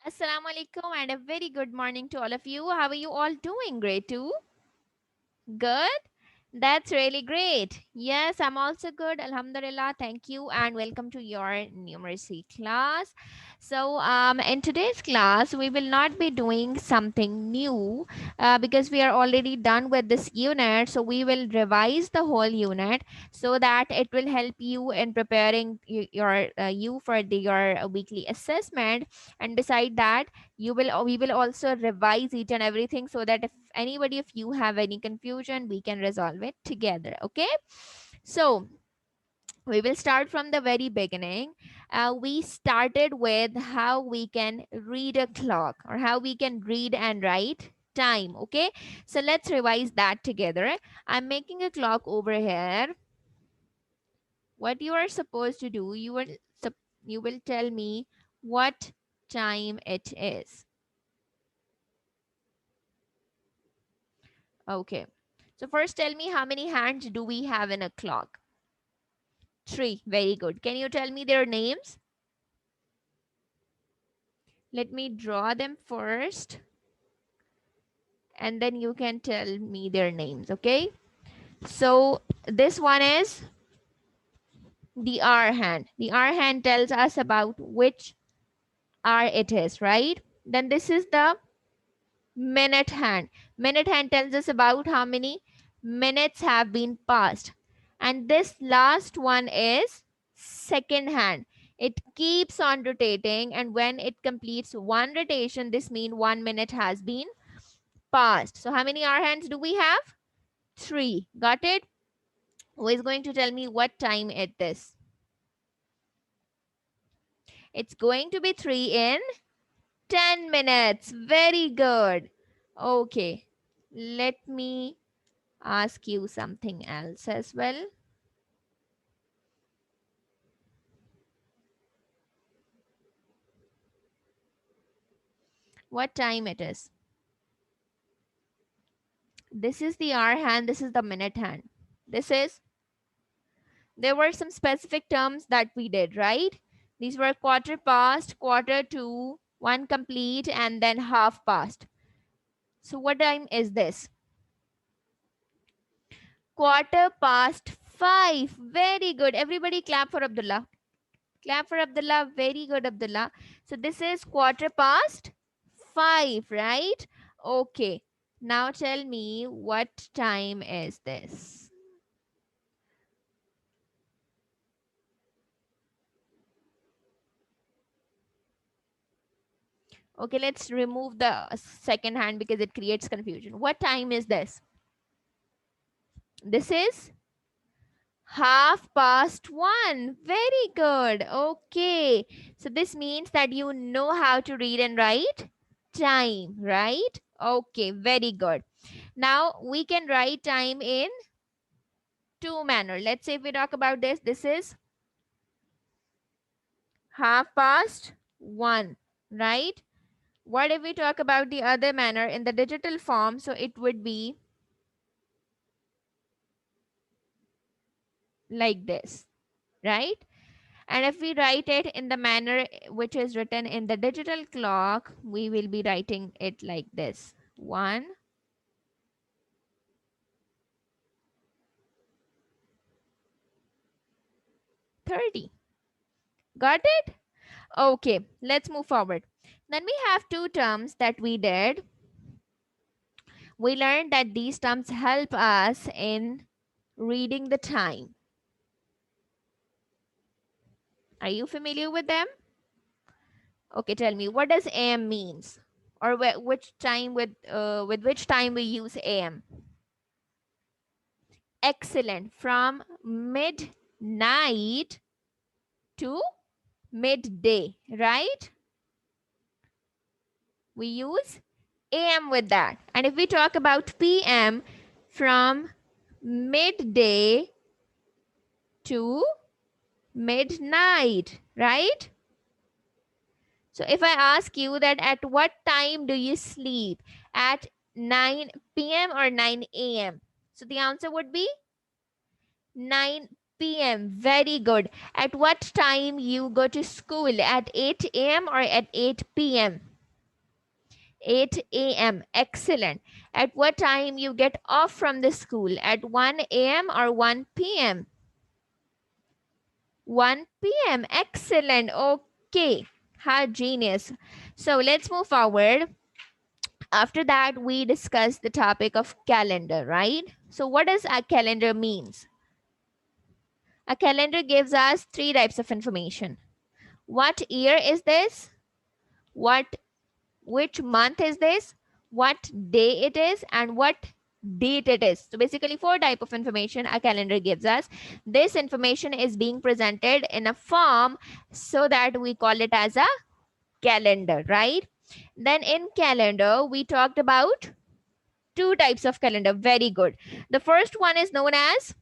Assalamu alaikum and a very good morning to all of you. How are you all doing? Great too. Good. That's really great. Yes, I'm also good. Alhamdulillah. Thank you and welcome to your numeracy class. In today's class, we will not be doing something new because we are already done with this unit. So, we will revise the whole unit so that it will help you in preparing you for your weekly assessment. And beside that, we will also revise each and everything so that if anybody of you have any confusion, we can resolve it together. Okay, so we will start from the very beginning. We started with how we can read a clock or how we can read and write time. Okay, so let's revise that together. I'm making a clock over here. What you are supposed to do, you will tell me what time it is. Okay. So first tell me, how many hands do we have in a clock? Three. Very good. Can you tell me their names? Let me draw them first and then you can tell me their names. Okay. So this one is the hour hand. The hour hand tells us about which hour it is, right? Then this is the minute hand. Minute hand tells us about how many minutes have been passed. And this last one is second hand. It keeps on rotating, and when it completes one rotation, this means 1 minute has been passed. So how many hour hands do we have? Three. Got it? Who is going to tell me what time it is? It's going to be 3 in 10 minutes. Very good. Okay. Let me ask you something else as well. What time it is? This is the hour hand, this is the minute hand. This is, there were some specific terms that we did, right? These were quarter past, quarter to, one complete, and then half past. So, what time is this? Quarter past 5. Very good. Everybody clap for Abdullah. Clap for Abdullah. Very good, Abdullah. So this is quarter past 5, right? Okay. Now tell me, what time is this? Okay, let's remove the second hand because it creates confusion. What time is this? This is half past 1. Very good. Okay. So this means that you know how to read and write time, right? Okay, very good. Now we can write time in two manner. Let's say if we talk about this, this is half past 1, right? What if we talk about the other manner in the digital form? So it would be like this, right? And if we write it in the manner which is written in the digital clock, we will be writing it like this: 1:30. Got it? Okay, let's move forward. Then we have two terms that we did. We learned that these terms help us in reading the time. Are you familiar with them? Okay, tell me, what does AM means, or which time with which time we use AM? Excellent. From midnight to midday, right? We use AM with that. And if we talk about PM, from midday to midnight, right? So if I ask you that at what time do you sleep? At 9 p.m. or 9 a.m.? So the answer would be 9 p.m. Very good. At what time you go to school? At 8 a.m. or at 8 p.m.? 8 a.m. Excellent. At what time you get off from the school? At 1 a.m. or 1 p.m.? 1 p.m. Excellent. Okay. How genius. So let's move forward. After that, we discuss the topic of calendar, right? So what does a calendar means? A calendar gives us three types of information. What year is this? What which month is this, what day it is, and what date it is. So basically four type of information a calendar gives us. This information is being presented in a form so that we call it as a calendar, right? Then in calendar we talked about two types of calendar. Very good. The first one is known as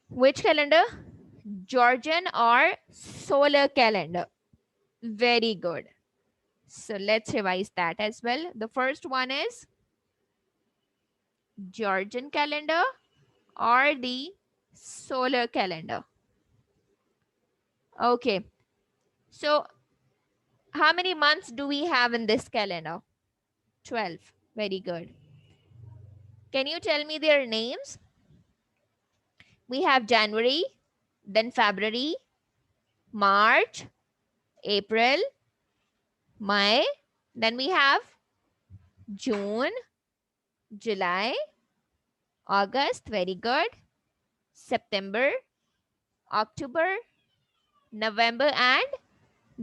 which calendar? Georgian or solar calendar. Very good. So let's revise that as well. The first one is Georgian calendar or the solar calendar. Okay. So how many months do we have in this calendar? 12. Very good. Can you tell me their names? We have January, then February, March, April, May, then we have June, July, August. Very good. September, October, November, and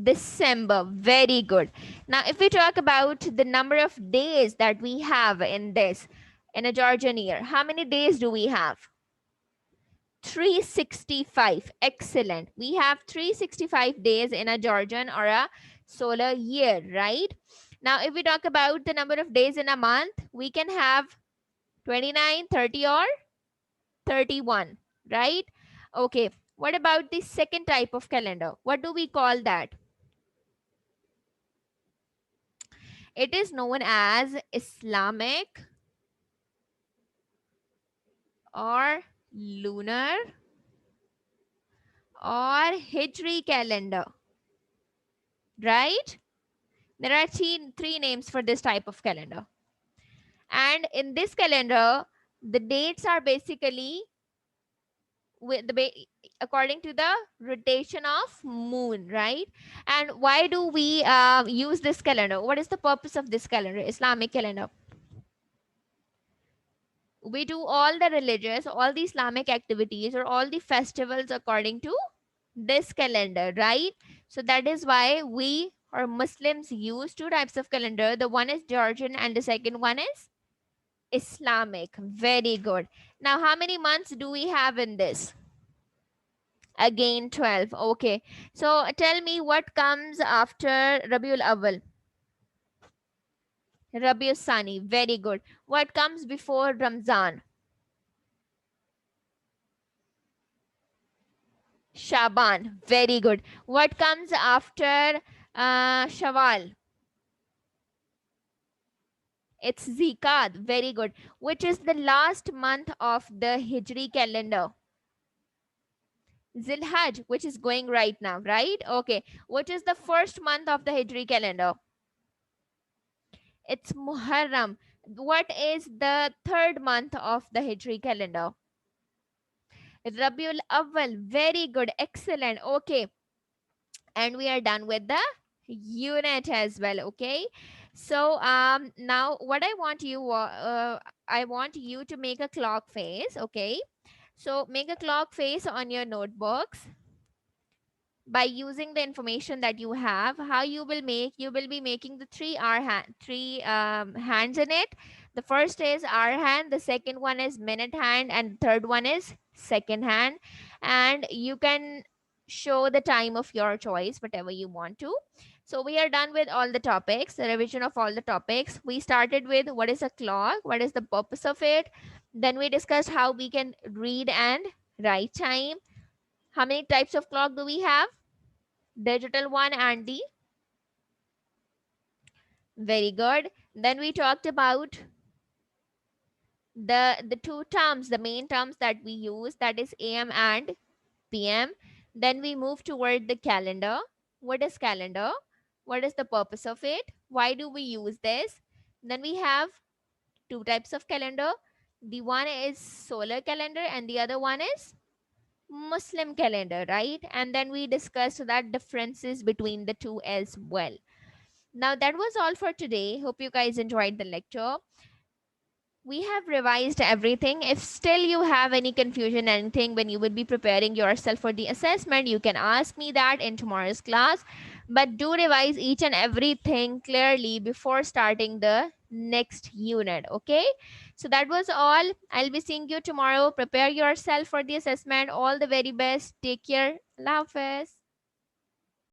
December. Very good. Now, if we talk about the number of days that we have in this, in a Georgian year, how many days do we have? 365. Excellent. We have 365 days in a Georgian or a solar year, right? Now, if we talk about the number of days in a month, we can have 29, 30, or 31, right? Okay. What about the second type of calendar? What do we call that? It is known as Islamic or lunar or Hijri calendar, right? There are three names for this type of calendar. And in this calendar, the dates are basically with according to the rotation of moon, right? And why do we use this calendar? What is the purpose of this calendar, Islamic calendar? We do all the religious, all the Islamic activities or all the festivals according to this calendar, right? So that is why we or Muslims use two types of calendar. The one is Georgian and the second one is Islamic. Very good. Now, how many months do we have in this? Again, 12. Okay. So tell me what comes after Rabiul Awwal? Rabiul Sani. Very good. What comes before Ramzan? Shaban. Very good. What comes after Shawwal? It's Zikad. Very good. Which is the last month of the Hijri calendar? Zilhaj, which is going right now, right? Okay. What is the first month of the Hijri calendar? It's Muharram. What is the third month of the Hijri calendar? Rabiul Awwal. Very good. Excellent. Okay. And we are done with the unit as well. Okay. So now what I want you to make a clock face. Okay. So make a clock face on your notebooks by using the information that you have. How you will be making the three hands in it. The first is hour hand, the second one is minute hand, and the third one is second hand. And you can show the time of your choice, whatever you want to. So we are done with all the topics, the revision of all the topics. We started with what is a clock, what is the purpose of it. Then we discussed how we can read and write time. How many types of clock do we have? Digital one and the very good. Then we talked about the two terms, the main terms that we use, that is AM and PM. Then we move toward the calendar. What is calendar? What is the purpose of it? Why do we use this? Then we have two types of calendar. The one is solar calendar and the other one is Muslim calendar, right? And then we discussed that differences between the two as well. Now that was all for today. Hope you guys enjoyed the lecture. We have revised everything. If still you have any confusion, anything when you would be preparing yourself for the assessment, you can ask me that in tomorrow's class. But do revise each and everything clearly before starting the next unit. Okay. So that was all. I'll be seeing you tomorrow. Prepare yourself for the assessment. All the very best. Take care. Allah Hafiz.